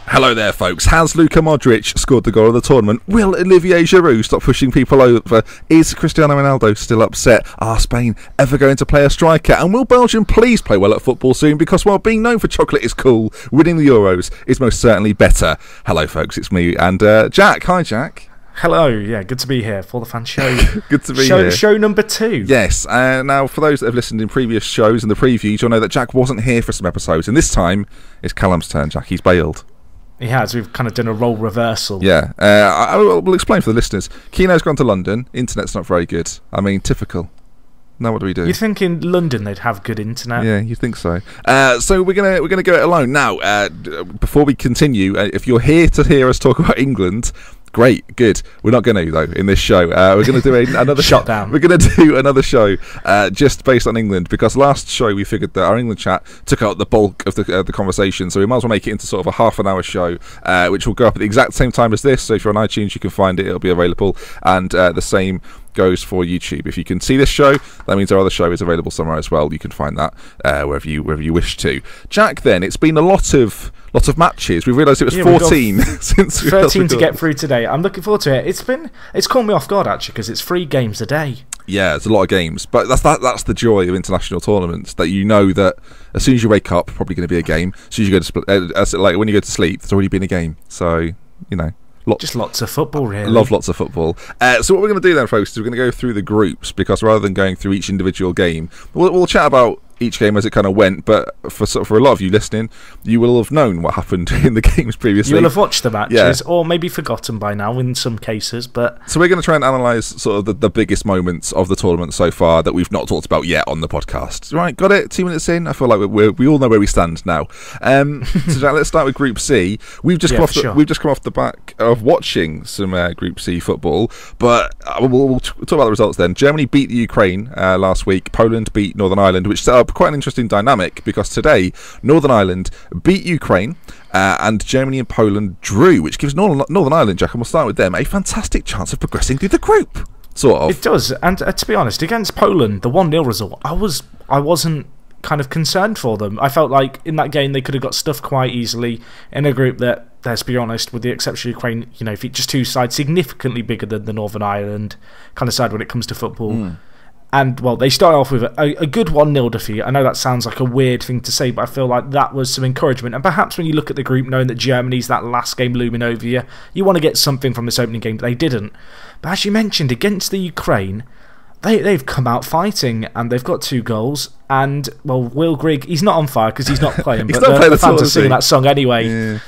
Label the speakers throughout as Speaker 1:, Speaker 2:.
Speaker 1: Hello there, folks. Has Luka Modric scored the goal of the tournament? Will Olivier Giroud stop pushing people over? Is Cristiano Ronaldo still upset? Are Spain ever going to play a striker? And will Belgium please play well at football soon? Because while being known for chocolate is cool, winning the Euros is most certainly better. Hello, folks. It's me and Jack. Hi, Jack.
Speaker 2: Hello, yeah, good to be here for the fan show.
Speaker 1: Good to be here.
Speaker 2: Show number 2.
Speaker 1: Yes, now for those that have listened in previous shows and the previews, you'll know that Jack wasn't here for some episodes, and this time it's Callum's turn, Jack. He's bailed.
Speaker 2: He has. We've kind of done a role reversal.
Speaker 1: Yeah, I will explain for the listeners. Keeno's gone to London. Internet's not very good. I mean, typical. Now what do we do?
Speaker 2: You'd think in London they'd have good internet.
Speaker 1: Yeah, you think so. So we're gonna go it alone now. Before we continue, if you're here to hear us talk about England, great, good. We're not going to though in this show. We're going to do another
Speaker 2: shut down.
Speaker 1: We're going to do another show just based on England, because last show we figured that our England chat took out the bulk of the conversation, so we might as well make it into sort of a half-an-hour show, which will go up at the exact same time as this. So if you're on iTunes, you can find it; it'll be available, and the same goes for YouTube. If you can see this show, that means our other show is available somewhere as well. You can find that wherever you wish to. Jack, then it's been a lot of matches. We realised it was 14 since
Speaker 2: 13 to get through today. I'm looking forward to it. It's caught me off guard actually, because it's 3 games a day. Yeah,
Speaker 1: it's a lot of games, but that's the joy of international tournaments. That you know that as soon as you wake up, probably going to be a game. As soon as you go to like when you go to sleep, there's already been a game. So you know.
Speaker 2: Just lots of football, really.
Speaker 1: I love lots of football. So what we're going to do then, folks, is we're going to go through the groups, because rather than going through each individual game, we'll chat about each game as it kind of went. But for a lot of you listening, you will have known what happened in the games previously.
Speaker 2: You will have watched the matches, or maybe forgotten by now in some cases. But
Speaker 1: so we're going to try and analyse sort of the biggest moments of the tournament so far that we've not talked about yet on the podcast. Right, got it? 2 minutes in? I feel like we all know where we stand now. So Jack, let's start with Group C. We've just come off the back of watching some Group C football, but we'll talk about the results then. Germany beat the Ukraine last week. Poland beat Northern Ireland, which set up quite an interesting dynamic, because today Northern Ireland beat Ukraine and Germany and Poland drew, which gives Northern Ireland, Jack, and we'll start with them, a fantastic chance of progressing through the group. Sort of.
Speaker 2: It does, and to be honest, against Poland, the 1-0 result, I wasn't kind of concerned for them. I felt like in that game they could have got stuffed quite easily in a group that, let's be honest, with the exception of Ukraine, you know, just 2 sides significantly bigger than the Northern Ireland kind of side when it comes to football. And, well, they start off with a good 1-0 defeat. I know that sounds like a weird thing to say, but I feel like that was some encouragement. And perhaps when you look at the group, knowing that Germany's that last game looming over you, you want to get something from this opening game, but they didn't. But as you mentioned, against the Ukraine, they've come out fighting, and they've got 2 goals. And, well, Will Grigg, he's not on fire because he's not playing, but the fans are singing that song anyway.
Speaker 1: Yeah.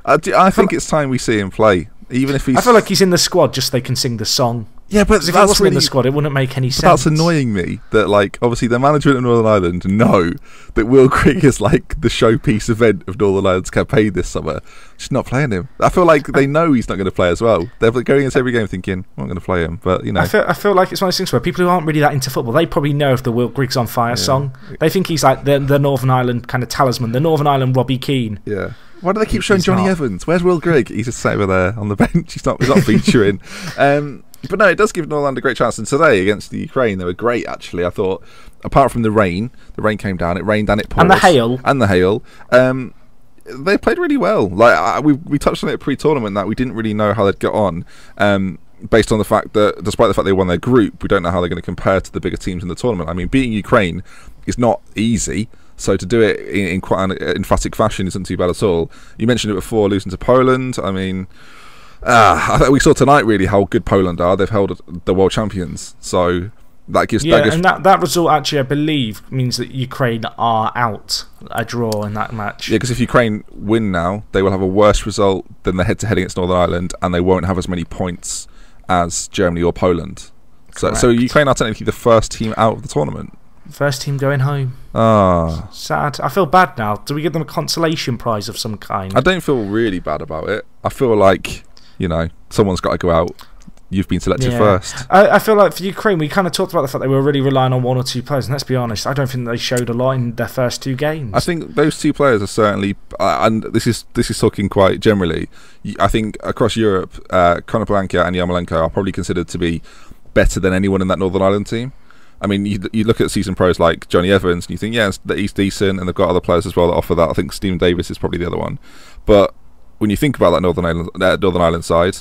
Speaker 1: I think it's time we see him play. Even if he's...
Speaker 2: I feel like he's in the squad just so they can sing the song.
Speaker 1: Yeah, but
Speaker 2: if he wasn't in the squad, it wouldn't make any sense.
Speaker 1: That's annoying me. That, like, obviously the management of Northern Ireland know that Will Grigg is like the showpiece event of Northern Ireland's campaign this summer. Just not playing him. I feel like they know he's not going to play as well. They're going into every game thinking, I'm not going to play him. But you know,
Speaker 2: I feel like it's one of those things where people who aren't really that into football, they probably know of the Will Grigg's on fire song. They think he's like the Northern Ireland kind of talisman, the Northern Ireland Robbie Keane.
Speaker 1: Yeah. Why do they keep showing Johnny Evans? Where's Will Grigg? He's just sat over there on the bench. He's not featuring. But no, it does give Northern Ireland a great chance. And today against the Ukraine, they were great, actually. I thought, apart from the rain came down, it rained and it poured.
Speaker 2: And the hail.
Speaker 1: They played really well. Like we touched on it pre-tournament that we didn't really know how they'd get on, based on the fact that, despite the fact they won their group, we don't know how they're going to compare to the bigger teams in the tournament. I mean, beating Ukraine is not easy. So to do it in quite an emphatic fashion isn't too bad at all. You mentioned it before, losing to Poland. I mean... I think we saw tonight really how good Poland are. They've held the world champions, so That gives
Speaker 2: and that result actually, I believe, means that Ukraine are out a draw in that match.
Speaker 1: Yeah, because if Ukraine win now, they will have a worse result than the head-to-head against Northern Ireland, and they won't have as many points as Germany or Poland. So Ukraine are technically the first team out of the tournament.
Speaker 2: First team going home.
Speaker 1: Ah,
Speaker 2: sad. I feel bad now. Do we give them a consolation prize of some kind?
Speaker 1: I don't feel really bad about it. I feel like, someone's got to go out. You've been selected first.
Speaker 2: I feel like for Ukraine, we kind of talked about the fact they were really relying on one or two players, and let's be honest, I don't think they showed a lot in their first 2 games.
Speaker 1: I think those 2 players are certainly, and this is talking quite generally, I think across Europe, Konoplyanka and Yarmolenko are probably considered to be better than anyone in that Northern Ireland team. I mean, you look at season pros like Johnny Evans, and you think, he's decent, and they've got other players as well that offer that. I think Stephen Davis is probably the other one. But when you think about that Northern Ireland side,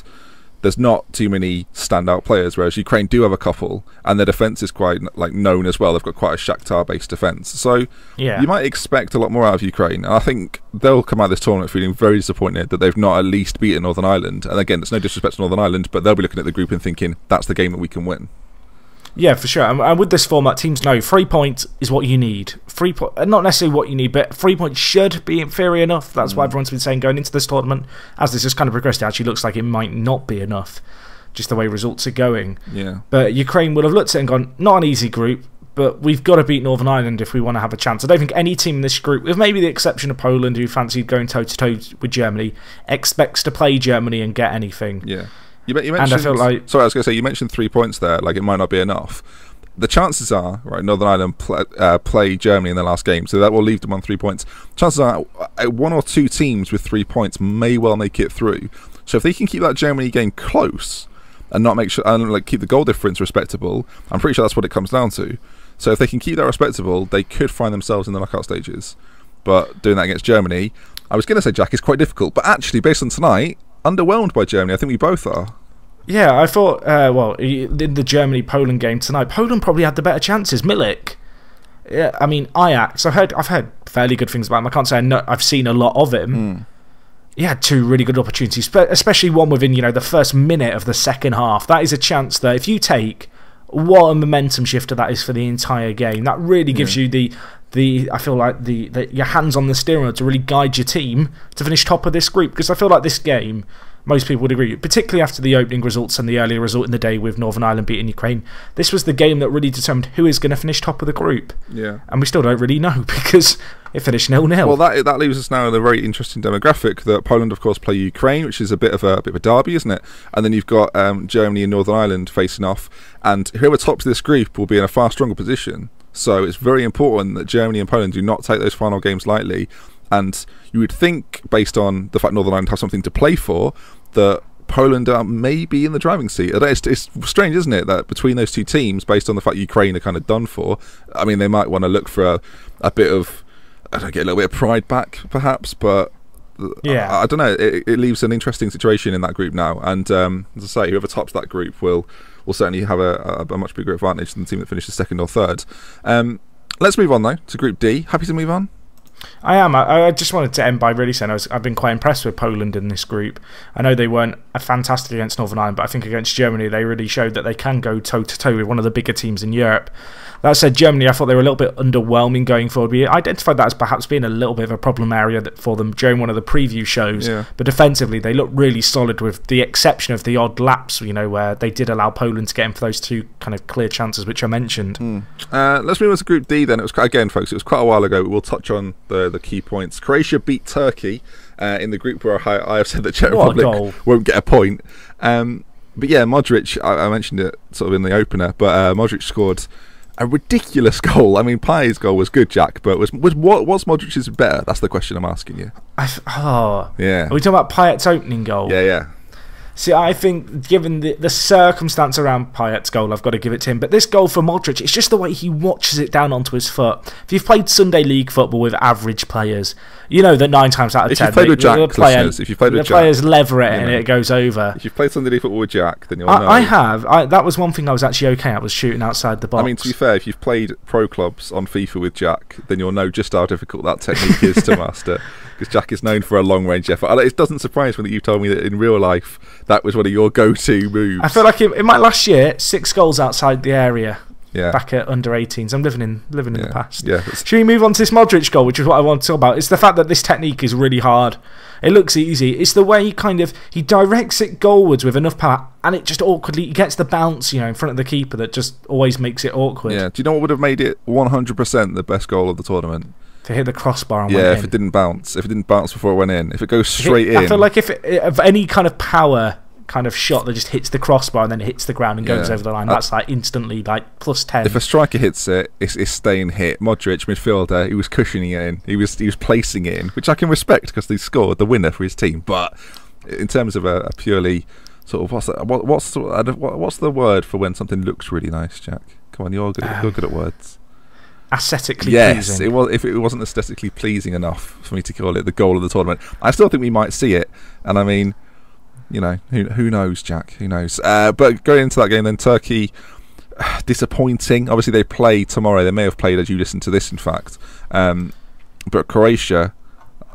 Speaker 1: there's not too many standout players, whereas Ukraine do have a couple, and their defence is quite known as well. They've got quite a Shakhtar-based defence, so you might expect a lot more out of Ukraine. And I think they'll come out of this tournament feeling very disappointed that they've not at least beaten Northern Ireland. And again, it's no disrespect to Northern Ireland, but they'll be looking at the group and thinking that's the game that we can win.
Speaker 2: Yeah, for sure. And with this format, teams know 3 points is what you need. Not necessarily what you need, but 3 points should be inferior enough. That's what everyone's been saying going into this tournament. As this has kind of progressed, it actually looks like it might not be enough, just the way results are going.
Speaker 1: Yeah.
Speaker 2: But Ukraine would have looked at it and gone, not an easy group, but we've got to beat Northern Ireland if we want to have a chance. I don't think any team in this group, with maybe the exception of Poland, who fancied going toe-to-toe with Germany, expects to play Germany and get anything.
Speaker 1: Yeah. You mentioned,
Speaker 2: and I feel like...
Speaker 1: Sorry, I was going to say, you mentioned 3 points there, it might not be enough. The chances are, right, Northern Ireland play Germany in their last game, so that will leave them on 3 points. Chances are, 1 or 2 teams with 3 points may well make it through. So if they can keep that Germany game close and not make sure and keep the goal difference respectable, I'm pretty sure that's what it comes down to. So if they can keep that respectable, they could find themselves in the knockout stages. But doing that against Germany, I was going to say, Jack, is quite difficult. But actually, based on tonight, underwhelmed by Germany. I think we both are.
Speaker 2: Yeah, I thought, in the Germany-Poland game tonight, Poland probably had the better chances. Milik. Yeah, I mean, Ajax, I've heard fairly good things about him. I can't say I've seen a lot of him. He had 2 really good opportunities, especially one within, the first minute of the second half. That is a chance that if you take, what a momentum shifter that is for the entire game. That really gives you I feel like your hands on the steering wheel to really guide your team to finish top of this group. Because I feel like this game, most people would agree, particularly after the opening results and the earlier result in the day with Northern Ireland beating Ukraine, this was the game that really determined who is going to finish top of the group.
Speaker 1: Yeah.
Speaker 2: And we still don't really know because it finished 0-0.
Speaker 1: Well, that leaves us now in a very interesting demographic that Poland, of course, play Ukraine, which is a bit of a derby, isn't it? And then you've got Germany and Northern Ireland facing off, and whoever tops this group will be in a far stronger position. So it's very important that Germany and Poland do not take those final games lightly. And you would think, based on the fact Northern Ireland have something to play for, that Poland are maybe in the driving seat. It's strange, isn't it, that between those 2 teams, based on the fact Ukraine are kind of done for, I mean, they might want to look for a bit of, get a little bit of pride back, perhaps, but I don't know. It leaves an interesting situation in that group now. And as I say, whoever tops that group will certainly have a much bigger advantage than the team that finishes second or third. Let's move on, though, to Group D. Happy to move on?
Speaker 2: I am. I just wanted to end by really saying I've been quite impressed with Poland in this group. I know they weren't fantastic against Northern Ireland, but I think against Germany they really showed that they can go toe-to-toe with one of the bigger teams in Europe. That said, Germany, I thought they were a little bit underwhelming going forward. We identified that as perhaps being a little bit of a problem area for them during one of the preview shows. Yeah. But defensively, they looked really solid with the exception of the odd lapse, where they did allow Poland to get in for those 2 kind of clear chances, which I mentioned.
Speaker 1: Let's move on to Group D then. Again, folks, it was quite a while ago. We'll touch on the key points. Croatia beat Turkey in the group where I have said that Czech Republic won't get a point. But yeah, Modric, I mentioned it sort of in the opener, but Modric scored a ridiculous goal. I mean, Payet's goal was good, Jack, but was Modric's better? That's the question I'm asking you.
Speaker 2: Yeah. Are we talking about Payet's opening goal?
Speaker 1: Yeah.
Speaker 2: See, I think given the circumstance around Payet's goal, I've got to give it to him. But this goal for Modric, it's just the way he watches it down onto his foot. If you've played Sunday League football with average players, you know that 9 times out of 10, the players lever it and it goes over.
Speaker 1: If you've played Sunday League football with Jack, then you'll know.
Speaker 2: I have. That was one thing I was actually okay at, was shooting outside the box.
Speaker 1: I mean, to be fair, if you've played pro clubs on FIFA with Jack, then you'll know just how difficult that technique is to master. Because Jack is known for a long-range effort. It doesn't surprise me that you've told me that in real life that was one of your go-to moves.
Speaker 2: I feel like in my last year, 6 goals outside the area. back at under 18s. I'm living in the past.
Speaker 1: Yeah.
Speaker 2: Should we move on to this Modric goal, which is what I want to talk about? It's the fact that this technique is really hard. It looks easy. It's the way he directs it goalwards with enough power, and it just awkwardly he gets the bounce, in front of the keeper that just always makes it awkward.
Speaker 1: Yeah. Do you know what would have made it 100% the best goal of the tournament?
Speaker 2: To hit the crossbar and went in.
Speaker 1: If it didn't bounce. If it didn't bounce before it went in. If it goes straight in.
Speaker 2: I feel like if any kind of power kind of shot that just hits the crossbar and then hits the ground and goes over the line, that's like instantly like plus 10.
Speaker 1: If a striker hits it, it's staying hit. Modric, midfielder, he was cushioning it in. He was placing it in, which I can respect because he scored the winner for his team. But in terms of a purely sort of what's the word for when something looks really nice, Jack? Come on, you're good at words.
Speaker 2: Aesthetically pleasing.
Speaker 1: Yes, if it wasn't aesthetically pleasing enough for me to call it the goal of the tournament, I still think we might see it. And I mean, who knows, Jack? Who knows? But going into that game, then Turkey, disappointing. Obviously, they play tomorrow. They may have played as you listen to this, in fact. But Croatia,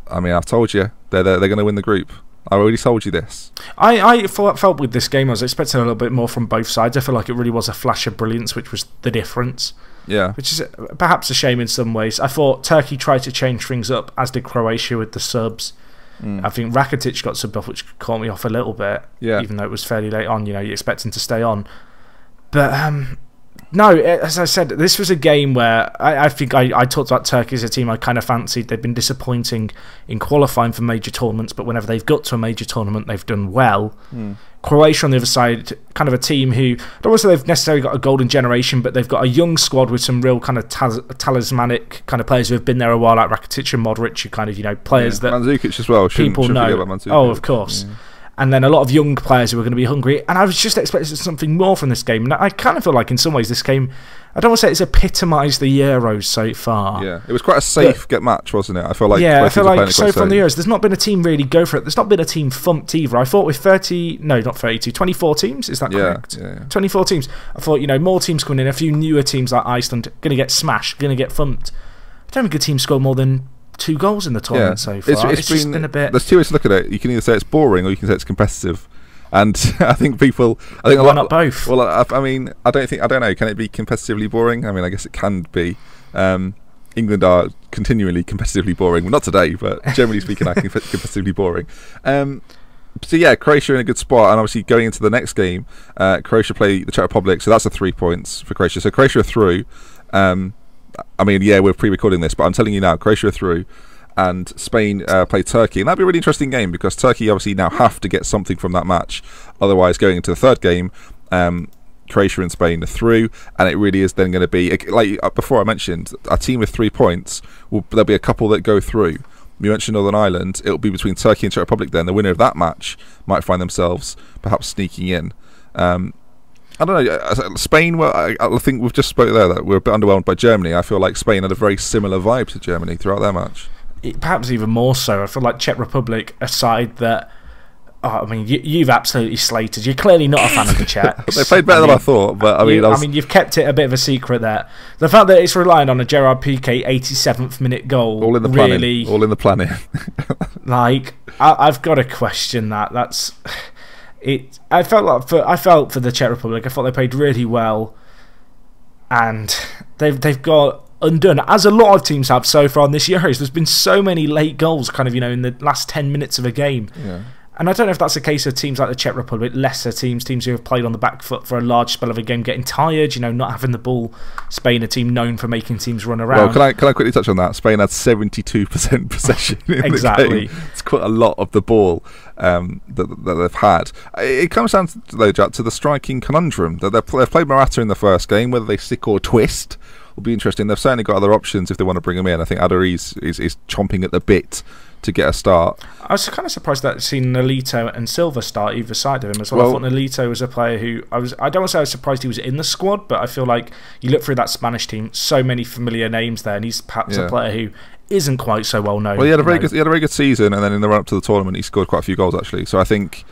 Speaker 1: I mean, I've told you they're going to win the group. I already told you this.
Speaker 2: I felt with this game I was expecting a little bit more from both sides. I feel like it really was a flash of brilliance, which was the difference.
Speaker 1: Yeah.
Speaker 2: Which is perhaps a shame in some ways. I thought Turkey tried to change things up, as did Croatia with the subs. I think Rakitic got subbed off, which caught me off a little bit, even though it was fairly late on. You're expecting to stay on. But no, as I said, this was a game where I think I talked about Turkey as a team I kind of fancied. They've been disappointing in qualifying for major tournaments, but whenever they've got to a major tournament, they've done well. Croatia on the other side, kind of a team who, I don't want to say they've necessarily got a golden generation, but they've got a young squad with some real kind of talismanic kind of players who have been there a while, like Rakitic and Modric, who kind of, players that
Speaker 1: Mandzukic as well.
Speaker 2: People know. Oh, of course. Yeah. And then a lot of young players who were going to be hungry. And I was just expecting something more from this game. And I kind of feel like in some ways this game, I don't want to say it's epitomised the Euros so far.
Speaker 1: Yeah, it was quite a safe match, wasn't it? I feel like
Speaker 2: so from the Euros, there's not been a team really go for it. There's not been a team thumped either. I thought with 24 teams, is that correct?
Speaker 1: Yeah.
Speaker 2: 24 teams. I thought, more teams coming in, a few newer teams like Iceland, going to get smashed, going to get thumped. I don't think a team scored more than 2 goals in the tournament so far. It's just been a bit...
Speaker 1: There's 2 ways to look at it. You can either say it's boring or you can say it's competitive. And I think
Speaker 2: why not both?
Speaker 1: Well, I mean, I don't know. Can it be competitively boring? I mean, I guess it can be. England are continually competitively boring. Well, not today, but generally speaking, are competitively boring. So yeah, Croatia in a good spot, and obviously going into the next game, Croatia play the Czech Republic, so that's a 3 points for Croatia. So Croatia are through. I mean, yeah, we're pre-recording this, but I'm telling you now, Croatia are through. And Spain play Turkey, and that'd be a really interesting game because Turkey obviously now have to get something from that match. Otherwise, going into the third game, Croatia and Spain are through, and it really is then going to be, like before I mentioned, a team with 3 points. There'll be a couple that go through. We mentioned Northern Ireland. It'll be between Turkey and Czech Republic. Then the winner of that match might find themselves perhaps sneaking in. I don't know. Spain, I think we've just spoke there that we're a bit underwhelmed by Germany. I feel like Spain had a very similar vibe to Germany throughout their match.
Speaker 2: Perhaps even more so. I feel like Czech Republic, a side that, you've absolutely slated. You're clearly not a fan of the Czechs.
Speaker 1: They played better than I thought, but
Speaker 2: you've kept it a bit of a secret there. The fact that it's relying on a Gerard Piqué 87th minute goal,
Speaker 1: all in the planning. All in the planning.
Speaker 2: I've got to question that. That's it. I felt for the Czech Republic. I thought they played really well, and they've got undone, as a lot of teams have so far in this Euros. There's been so many late goals kind of, in the last 10 minutes of a game.
Speaker 1: Yeah.
Speaker 2: And I don't know if that's a case of teams like the Czech Republic, lesser teams who have played on the back foot for a large spell of a game, getting tired, not having the ball. Spain, a team known for making teams run around.
Speaker 1: Well, can I quickly touch on that? Spain had 72% possession in
Speaker 2: exactly.
Speaker 1: the game. It's quite a lot of the ball that they've had. It comes down, though, Jack, to the striking conundrum that they've played Morata in the first game, whether they stick or twist will be interesting. They've certainly got other options if they want to bring him in. I think Aduriz is chomping at the bit to get a start.
Speaker 2: I was kind of surprised that I'd seen Nolito and Silva start either side of him as well. I thought Nolito was a player who I don't want to say I was surprised he was in the squad, but I feel like you look through that Spanish team, so many familiar names there, and he's perhaps a player who isn't quite so well known.
Speaker 1: Well, he had a very good season, and then in the run up to the tournament, he scored quite a few goals actually. So I think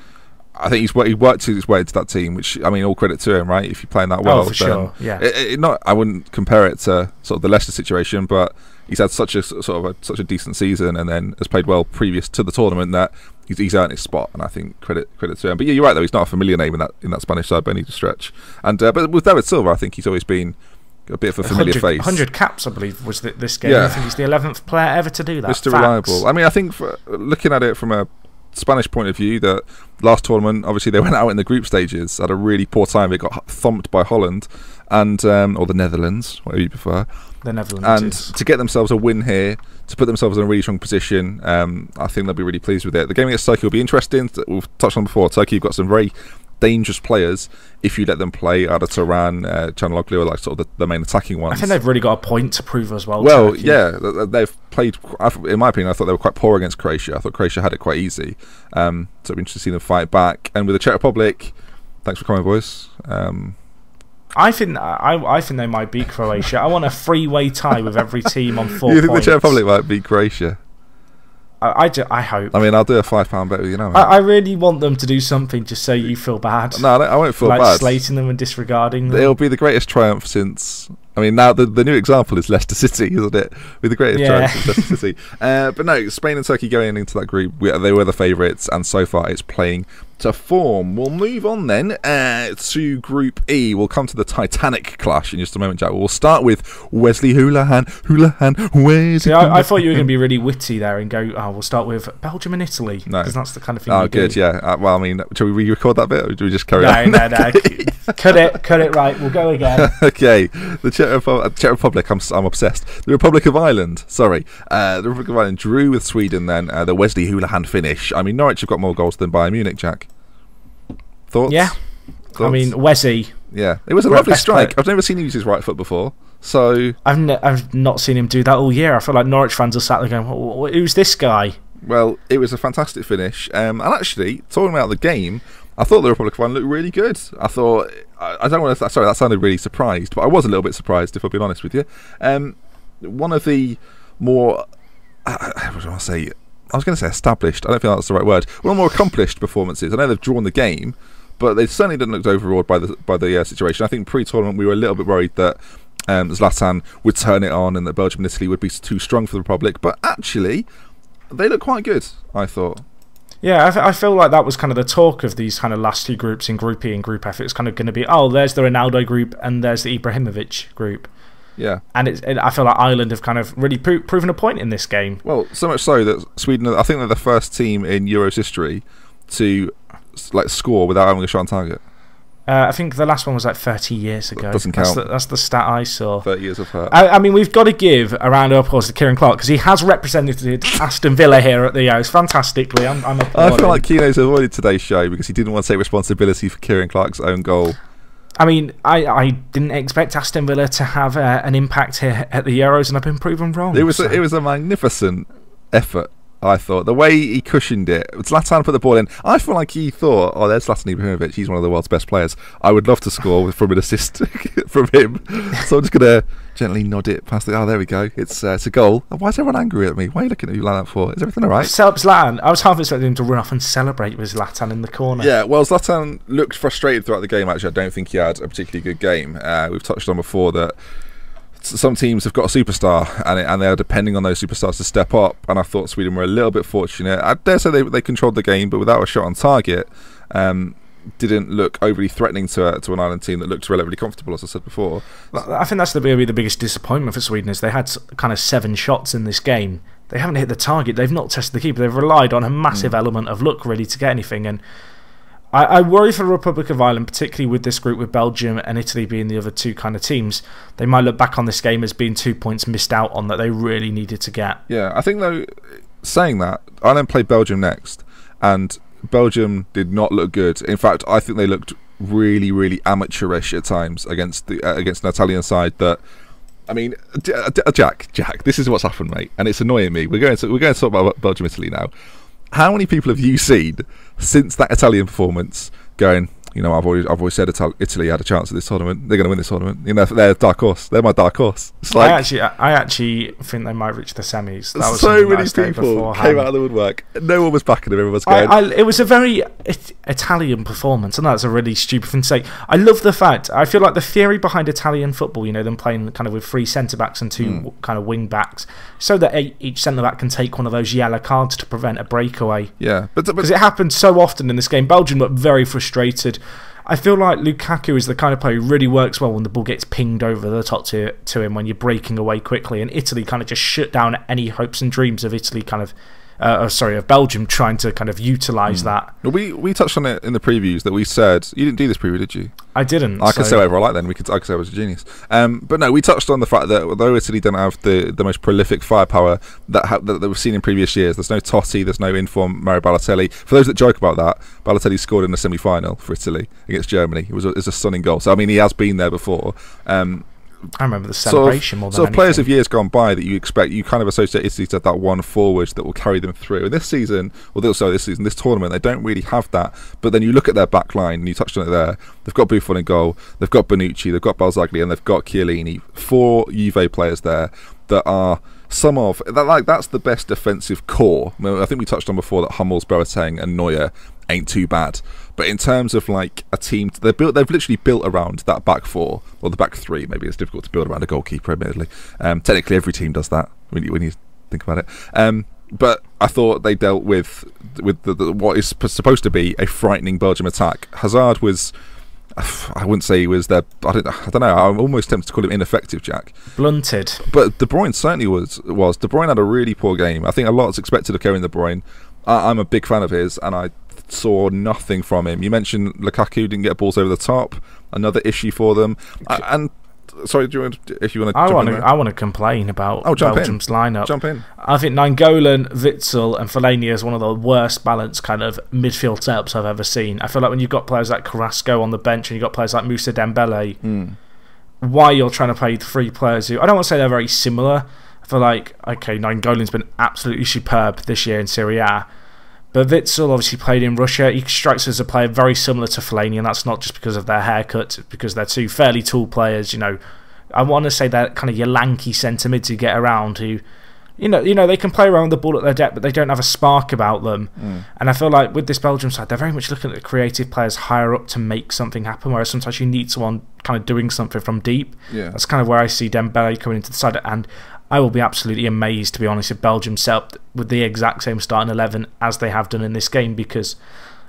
Speaker 1: he worked his way into that team, which, I mean, all credit to him, right? If you're playing that well,
Speaker 2: for sure. Yeah.
Speaker 1: I wouldn't compare it to sort of the Leicester situation, but he's had such a decent season, and then has played well previous to the tournament that he's earned his spot, and I think credit to him. But yeah, you're right though. He's not a familiar name in that Spanish side by any stretch. And but with David Silva, I think he's always been a bit of a familiar face.
Speaker 2: 100 caps, I believe, was this game.
Speaker 1: Yeah.
Speaker 2: I think he's the 11th player ever to do that.
Speaker 1: Mr. Reliable. I mean, I think looking at it from a Spanish point of view, that last tournament, obviously they went out in the group stages, had a really poor time. They got thumped by Holland and or the Netherlands, whatever you prefer.
Speaker 2: The Netherlands.
Speaker 1: And to get themselves a win here, to put themselves in a really strong position, I think they'll be really pleased with it. The game against Turkey will be interesting. We've touched on before. Turkey have got some very dangerous players if you let them play. Ada Turan, Canaloglu are like sort of the main attacking ones.
Speaker 2: I think they've really got a point to prove as well.
Speaker 1: Well,
Speaker 2: Turkey.
Speaker 1: yeah, they've played. In my opinion, I thought they were quite poor against Croatia. I thought Croatia had it quite easy. So it'll be interesting to see them fight back. And with the Czech Republic, thanks for coming, boys.
Speaker 2: I think they might beat Croatia. I want a three-way tie with every team on 4 points.
Speaker 1: You think the Czech Republic might beat Croatia?
Speaker 2: I hope.
Speaker 1: I mean, I'll do a £5 bet with you now.
Speaker 2: I really want them to do something just so you feel bad.
Speaker 1: No, I won't feel
Speaker 2: like
Speaker 1: bad.
Speaker 2: Slating them and disregarding them.
Speaker 1: It'll be the greatest triumph since... I mean, now the new example is Leicester City, isn't it? With the greatest triumph since Leicester City. But no, Spain and Turkey going into that group, they were the favourites, and so far it's playing to form. We'll move on then to Group E. We'll come to the Titanic clash in just a moment, Jack. We'll start with Wesley Hoolahan.
Speaker 2: See, I thought you were going to be really witty there and go, we'll start with Belgium and Italy.
Speaker 1: No.
Speaker 2: Because that's the kind of thing
Speaker 1: you good, do. Yeah. Well, I mean, shall we re-record that bit, or do we just carry on?
Speaker 2: No. Cut it, right. We'll go again.
Speaker 1: Okay. The Czech Republic, I'm obsessed. The Republic of Ireland, sorry. The Republic of Ireland drew with Sweden then, the Wesley Hoolahan finish. I mean, Norwich have got more goals than Bayern Munich, Jack. Thoughts?
Speaker 2: Yeah.
Speaker 1: Thoughts?
Speaker 2: I mean, Wesley.
Speaker 1: Yeah. It was a lovely strike. I've never seen him use his right foot before. So
Speaker 2: I've not seen him do that all year. I feel like Norwich fans are sat there going, who's this guy?
Speaker 1: Well, it was a fantastic finish. And actually, talking about the game, I thought the Republic of Ireland looked really good. I thought... I don't want to... Sorry, that sounded really surprised, but I was a little bit surprised, if I've been honest with you. One of the more... what do I say? I was going to say established. I don't think that's the right word. One of the more accomplished performances. I know they've drawn the game, but they certainly didn't look overawed by the situation. I think pre-tournament we were a little bit worried that Zlatan would turn it on and that Belgium and Italy would be too strong for the Republic, but actually they look quite good, I thought.
Speaker 2: Yeah, I feel like that was kind of the talk of these kind of last two groups in Group E and Group F. It's kind of going to be, there's the Ronaldo group and there's the Ibrahimovic group.
Speaker 1: Yeah. And
Speaker 2: I feel like Ireland have kind of really proven a point in this game.
Speaker 1: Well, so much so that Sweden, I think they're the first team in Euros history to score without having a shot on target.
Speaker 2: I think the last one was like 30 years ago.
Speaker 1: Doesn't count.
Speaker 2: That's the stat I saw.
Speaker 1: 30 years of hurt.
Speaker 2: I mean, we've got to give a round of applause to Kieran Clark because he has represented Aston Villa here at the Euros fantastically. I'm applauding.
Speaker 1: I feel like Keeno's avoided today's show because he didn't want to take responsibility for Kieran Clark's own goal.
Speaker 2: I mean, I didn't expect Aston Villa to have an impact here at the Euros, and I've been proven wrong.
Speaker 1: It was a magnificent effort, I thought. The way he cushioned it. Zlatan put the ball in. I feel like he thought, there's Zlatan Ibrahimovic. He's one of the world's best players. I would love to score from an assist from him. So I'm just going to gently nod it past there we go. It's a goal. Why is everyone angry at me? Why are you looking at me like that for? Is everything all right?
Speaker 2: Zlatan, I was half expecting him to run off and celebrate with Zlatan in the corner.
Speaker 1: Yeah, well, Zlatan looked frustrated throughout the game, actually. I don't think he had a particularly good game. We've touched on before that some teams have got a superstar and they are depending on those superstars to step up, and I thought Sweden were a little bit fortunate. I dare say they controlled the game, but without a shot on target, didn't look overly threatening to an Ireland team that looked relatively comfortable, as I said before.
Speaker 2: I think that's the biggest disappointment for Sweden is they had kind of 7 shots in this game. They haven't hit the target. They've not tested the keeper. They've relied on a massive element of luck really to get anything, and I worry for the Republic of Ireland, particularly with this group with Belgium and Italy being the other two kind of teams. They might look back on this game as being 2 points missed out on that they really needed to get.
Speaker 1: Yeah, I think though, saying that, Ireland played Belgium next, and Belgium did not look good. In fact, I think they looked really, really amateurish at times against an Italian side that... I mean, Jack, this is what's happened, mate, and it's annoying me. We're going to talk about Belgium, Italy now. How many people have you seen since that Italian performance going, I've always said Italy had a chance at this tournament. They're going to win this tournament. They're dark horse. They're my dark horse. It's like,
Speaker 2: I actually think they might reach the semis. That was
Speaker 1: so many people came out of the woodwork. No one was backing them. Everyone was going.
Speaker 2: It was a very Italian performance. I know that's a really stupid thing to say. I love the fact, I feel like the theory behind Italian football, them playing kind of with 3 centre-backs and 2 kind of wing-backs, so that each centre-back can take one of those yellow cards to prevent a breakaway.
Speaker 1: Yeah.
Speaker 2: Because it happens so often in this game. Belgium look very frustrated. I feel like Lukaku is the kind of player who really works well when the ball gets pinged over the top to him when you're breaking away quickly, and Italy kind of just shut down any hopes and dreams of Italy of Belgium trying to kind of utilise that.
Speaker 1: Well, we touched on it in the previews that we said you didn't do this preview, did you?
Speaker 2: I didn't.
Speaker 1: I could say whatever I like then. I could say I was a genius. But no, we touched on the fact that although Italy don't have the most prolific firepower that we've seen in previous years, there's no Totti, there's no inform Mario Balotelli. For those that joke about that, Balotelli scored in the semi-final for Italy against Germany. It was a stunning goal. So I mean, he has been there before.
Speaker 2: I remember the celebration more than anything.
Speaker 1: Players of years gone by that you kind of associate Italy to that one forward that will carry them through. And this tournament, they don't really have that. But then you look at their back line, and you touched on it there. They've got Buffon in goal, they've got Bonucci, they've got Balzagli, and they've got Chiellini. 4 Juve players there that are that's the best defensive core. I think we touched on before that Hummels, Boateng, and Neuer ain't too bad. But in terms of like a team, they've literally built around that back 4 or the back 3. Maybe it's difficult to build around a goalkeeper, admittedly. Technically, every team does that when you think about it. But I thought they dealt with what is supposed to be a frightening Belgium attack. Hazard was, I wouldn't say he was there. I don't know. I'm almost tempted to call him ineffective, Jack.
Speaker 2: Blunted.
Speaker 1: But De Bruyne certainly was. De Bruyne had a really poor game. I think a lot's expected of Kevin De Bruyne. I'm a big fan of his, and I saw nothing from him. You mentioned Lukaku didn't get balls over the top. Another issue for them. And sorry, I
Speaker 2: want to complain about Belgium's lineup.
Speaker 1: Jump in.
Speaker 2: I think Nainggolan, Witsel, and Fellaini is one of the worst balanced kind of midfield setups I've ever seen. I feel like when you've got players like Carrasco on the bench and you've got players like Moussa Dembele, why you're trying to play 3 players who I don't want to say they're very similar. I feel like Nainggolan's been absolutely superb this year in Serie A. But Witsel obviously played in Russia. He strikes as a player very similar to Fellaini, and that's not just because of their haircut, it's because they're 2 fairly tall players. I want to say they're kind of your lanky centre mids who get around, who, they can play around the ball at their depth, but they don't have a spark about them. And I feel like with this Belgium side, they're very much looking at the creative players higher up to make something happen, whereas sometimes you need someone kind of doing something from deep.
Speaker 1: Yeah.
Speaker 2: That's kind of where I see Dembele coming into the side, and I will be absolutely amazed, to be honest, if Belgium set up with the exact same starting 11 as they have done in this game, because,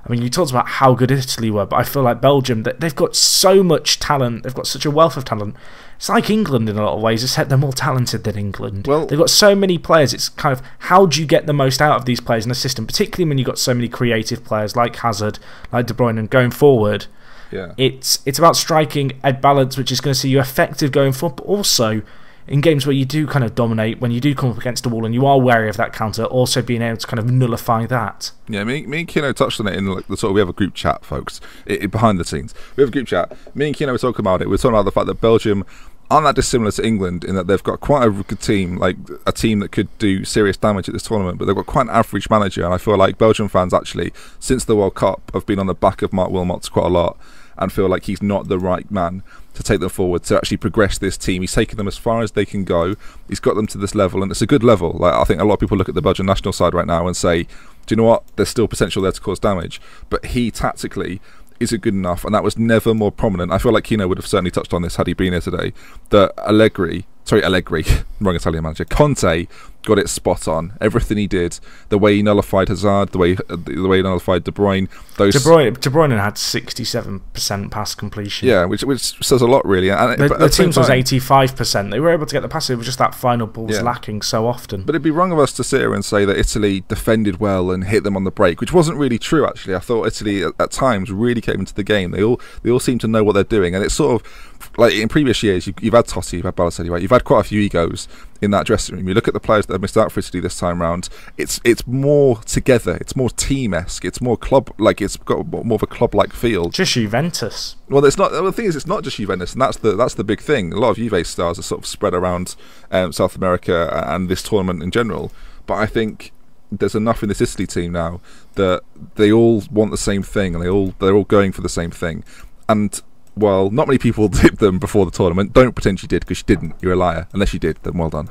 Speaker 2: I mean, you talked about how good Italy were, but I feel like Belgium, they've got so much talent, they've got such a wealth of talent. It's like England in a lot of ways, except they're more talented than England. Well, they've got so many players, it's kind of, how do you get the most out of these players in the system, particularly when you've got so many creative players like Hazard, like De Bruyne, and going forward.
Speaker 1: Yeah.
Speaker 2: It's about striking a balance which is going to see you effective going forward, but also in games where you do kind of dominate, when you do come up against the wall and you are wary of that counter, also being able to kind of nullify that.
Speaker 1: Yeah, me and Keeno touched on it in the sort of, we have a group chat, folks, behind the scenes. We have a group chat. Me and Keeno were talking about it. We're talking about the fact that Belgium aren't that dissimilar to England in that they've got quite a good team, like a team that could do serious damage at this tournament, but they've got quite an average manager, and I feel like Belgian fans actually, since the World Cup, have been on the back of Mark Wilmots quite a lot and feel like he's not the right man to take them forward, to actually progress this team. He's taken them as far as they can go. He's got them to this level, and it's a good level. Like, I think a lot of people look at the Belgian national side right now and say, do you know what? There's still potential there to cause damage. But he tactically isn't good enough, and that was never more prominent. I feel like Keeno would have certainly touched on this had he been here today, that Allegri, wrong Italian manager, Conte got it spot on. Everything he did, the way he nullified Hazard, the way he nullified De Bruyne. De
Speaker 2: Bruyne had 67% pass completion.
Speaker 1: Yeah, which says a lot, really. And
Speaker 2: the team's was 85%. They were able to get the pass. It was just that final ball was lacking so often.
Speaker 1: But it'd be wrong of us to sit here and say that Italy defended well and hit them on the break, which wasn't really true, actually. I thought Italy at times really came into the game. They all seem to know what they're doing, and it's sort of like in previous years. You've had Totti, you've had Balotelli, right? You've had quite a few egos in that dressing room. You look at the players that have missed out for Italy this time round. It's more together. It's more team-esque. It's more club, like it's got more of a club-like feel.
Speaker 2: Just Juventus.
Speaker 1: Well, it's not. The thing is, it's not just Juventus, and that's the big thing. A lot of Juve stars are sort of spread around South America and this tournament in general. But I think there's enough in this Italy team now that they all want the same thing, and they're all going for the same thing. And well, not many people tipped them before the tournament. Don't pretend you did, because you didn't. You're a liar. Unless you did, then well done.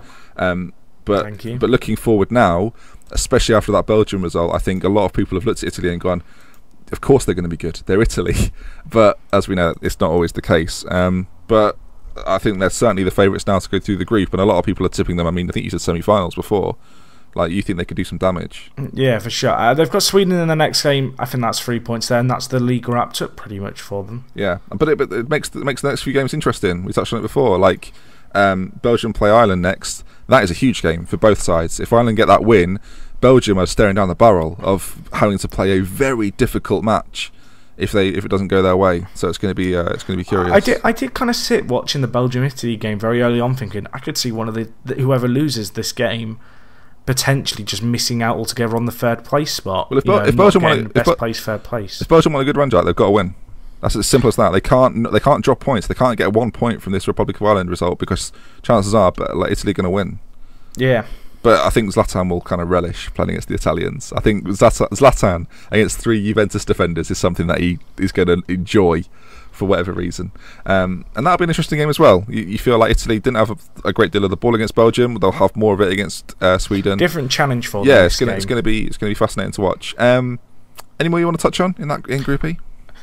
Speaker 2: Thank you.
Speaker 1: But looking forward now, especially after that Belgium result, I think a lot of people have looked at Italy and gone, of course they're going to be good. They're Italy, but as we know, it's not always the case. But I think they're certainly the favourites now to go through the group, and a lot of people are tipping them. I mean, I think you said semi-finals before. Like, you think they could do some damage?
Speaker 2: Yeah, for sure. They've got Sweden in the next game. I think that's 3 points there, and that's the league wrapped up pretty much for them.
Speaker 1: Yeah, but it makes the next few games interesting. We touched on it before. Like, Belgium play Ireland next. That is a huge game for both sides. If Ireland get that win, Belgium are staring down the barrel of having to play a very difficult match if it doesn't go their way. So it's going to be curious.
Speaker 2: I did kind of sit watching the Belgium-Italy game very early on, thinking I could see one of the whoever loses this game potentially just missing out altogether on the third place spot.
Speaker 1: Well, if Belgium want
Speaker 2: best place, third place.
Speaker 1: If Belgium want a good run, Jack, they've got to win. That's as simple as that. They can't drop points. They can't get 1 point from this Republic of Ireland result, because chances are, Italy are going to win.
Speaker 2: Yeah.
Speaker 1: But I think Zlatan will kind of relish playing against the Italians. I think Zlatan against 3 Juventus defenders is something that he is going to enjoy for whatever reason. And that'll be an interesting game as well. You feel like Italy didn't have a great deal of the ball against Belgium. They'll have more of it against Sweden.
Speaker 2: Different challenge for them.
Speaker 1: Yeah, it's going to be fascinating to watch. Any more you want to touch on in Group E?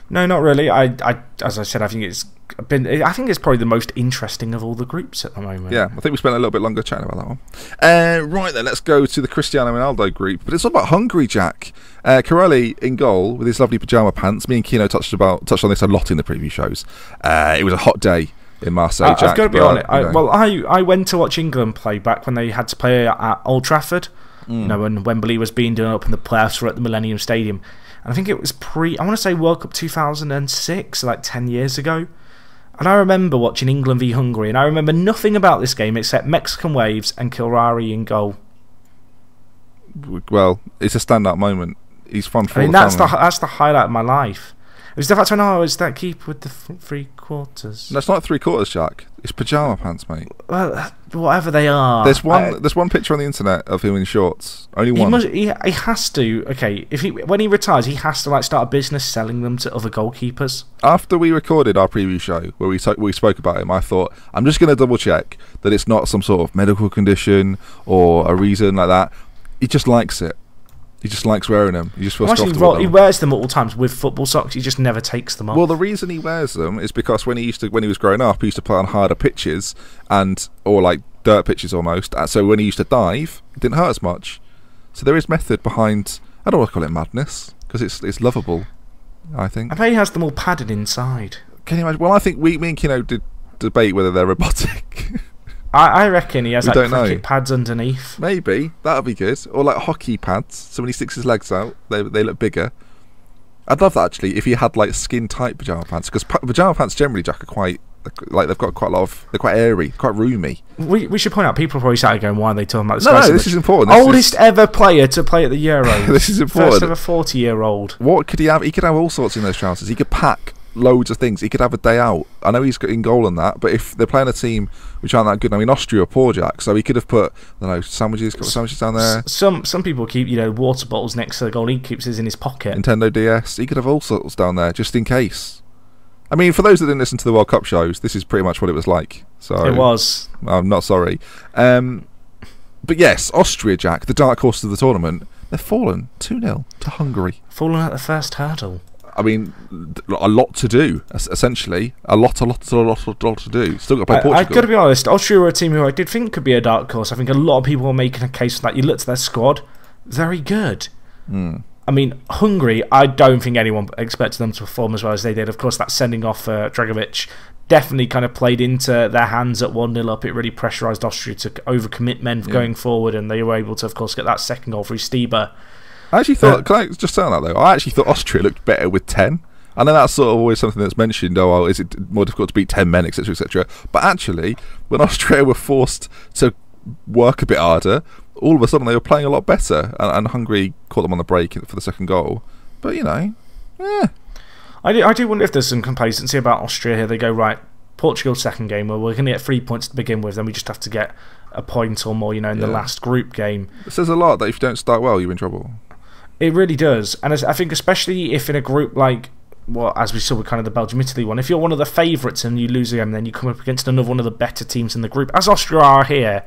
Speaker 2: No, not really. As I said, I think it's probably the most interesting of all the groups at the moment.
Speaker 1: Yeah, I think we spent a little bit longer chatting about that one. Right then, let's go to the Cristiano Ronaldo group. But it's all about Hungary, Jack. Corelli in goal with his lovely pyjama pants. Me and Keeno touched on this a lot in the preview shows. It was a hot day in Marseille, Jack.
Speaker 2: I've got to be honest. I went to watch England play back when they had to play at Old Trafford. You know, when Wembley was being done up and the playoffs were at the Millennium Stadium. And I think it was I want to say World Cup 2006, like 10 years ago. And I remember watching England v Hungary, and I remember nothing about this game except Mexican waves and Kilrari in goal.
Speaker 1: Well, it's a standout moment. He's fun for
Speaker 2: that's the highlight of my life. It was the fact when I was that keeper with the 3 quarters.
Speaker 1: That's not 3 quarters, Jack. It's pyjama pants, mate.
Speaker 2: Well, whatever they are.
Speaker 1: There's one picture on the internet of him in shorts. Only one.
Speaker 2: He has to. Okay, when he retires, he has to start a business selling them to other goalkeepers.
Speaker 1: After we recorded our preview show where we spoke about him, I thought I'm just going to double check that it's not some sort of medical condition or a reason like that. He just likes it. He just likes wearing them. He just feels comfortable.
Speaker 2: He wears them at all times with football socks. He just never takes them off.
Speaker 1: Well, the reason he wears them is because when he was growing up, he used to play on harder pitches or like dirt pitches almost. So when he used to dive, it didn't hurt as much. So there is method behind. I don't want to call it madness because it's lovable. I think.
Speaker 2: I bet he has them all padded inside.
Speaker 1: Can you imagine? Well, I think me and Keeno did debate whether they're robotic.
Speaker 2: I reckon he has cricket pads underneath.
Speaker 1: Maybe that'd be good, or like hockey pads. So when he sticks his legs out, they look bigger. I'd love that actually if he had like skin tight pyjama pants, because pyjama pants generally, Jack, are quite like they've got quite a lot of. They're quite airy, quite roomy.
Speaker 2: We should point out people probably started going, "Why are they talking about this?"
Speaker 1: No, this is important.
Speaker 2: Oldest ever player to play at the Euros.
Speaker 1: This is important.
Speaker 2: First ever 40-year-old.
Speaker 1: What could he have? He could have all sorts in those trousers. He could pack loads of things. He could have a day out. I know he's got in goal and that, but if they're playing a team which aren't that good, I mean Austria are poor, Jack, so he could have put sandwiches down there.
Speaker 2: Some people keep water bottles next to the goal. He keeps his in his pocket.
Speaker 1: Nintendo DS. He could have all sorts down there just in case. I mean, for those that didn't listen to the World Cup shows, this is pretty much what it was like. So
Speaker 2: it was.
Speaker 1: I'm not sorry. But yes, Austria, Jack, the dark horse of the tournament, they've fallen 2-0 to Hungary.
Speaker 2: Fallen at the first hurdle.
Speaker 1: I mean, a lot to do, essentially. A lot to do. Still got to play Portugal.
Speaker 2: I've got to be honest, Austria were a team who I did think could be a dark horse. I think a lot of people were making a case for that. You looked at their squad, very good. I mean, Hungary, I don't think anyone expected them to perform as well as they did. Of course, that sending off Dragovic definitely kind of played into their hands at 1-0 up. It really pressurised Austria to overcommit men going forward, and they were able to, of course, get that second goal through Stieber.
Speaker 1: I actually thought, can I just say on that though? I actually thought Austria looked better with 10. I know that's sort of always something that's mentioned, is it more difficult to beat 10 men, etc, etc. But actually, when Austria were forced to work a bit harder, all of a sudden they were playing a lot better, and Hungary caught them on the break for the second goal. But,
Speaker 2: I do wonder if there's some complacency about Austria here. They go, right, Portugal's second game, well, we're going to get 3 points to begin with, then we just have to get a point or more, in the last group game.
Speaker 1: It says a lot that if you don't start well, you're in trouble.
Speaker 2: It really does. And I think especially if in a group like, as we saw with kind of the Belgium-Italy one, if you're one of the favourites and you lose a game, then you come up against another one of the better teams in the group, as Austria are here,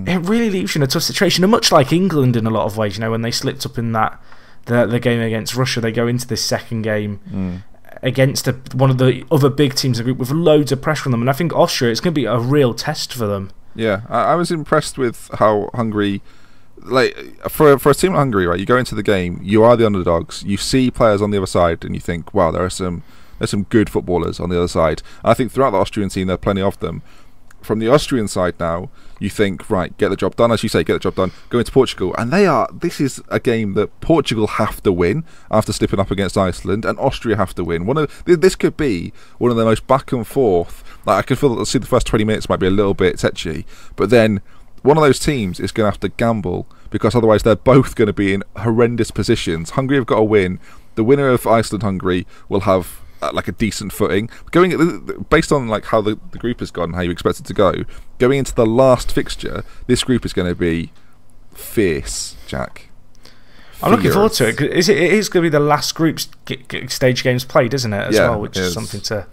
Speaker 2: it really leaves you in a tough situation. And much like England in a lot of ways, when they slipped up in that the game against Russia, they go into this second game against one of the other big teams in the group with loads of pressure on them. And I think Austria, it's going to be a real test for them.
Speaker 1: Yeah, I was impressed with how Hungary, like for a team like Hungary, right? You go into the game, you are the underdogs. You see players on the other side, and you think, wow, there's some good footballers on the other side. And I think throughout the Austrian team, there are plenty of them. From the Austrian side now, you think, right, get the job done, as you say, get the job done, go into Portugal. And this is a game that Portugal have to win after slipping up against Iceland, and Austria have to win. This could be one of the most back and forth. Like, I can feel that the first 20 minutes might be a little bit tetchy, but then one of those teams is going to have to gamble, because otherwise they're both going to be in horrendous positions. Hungary have got to win. The winner of Iceland-Hungary will have like a decent footing. Based on like how the group has gone, how you expect it to go, going into the last fixture, this group is going to be fierce, Jack.
Speaker 2: I'm looking forward to it. It is going to be the last group stage games played, isn't it? As well, which is something to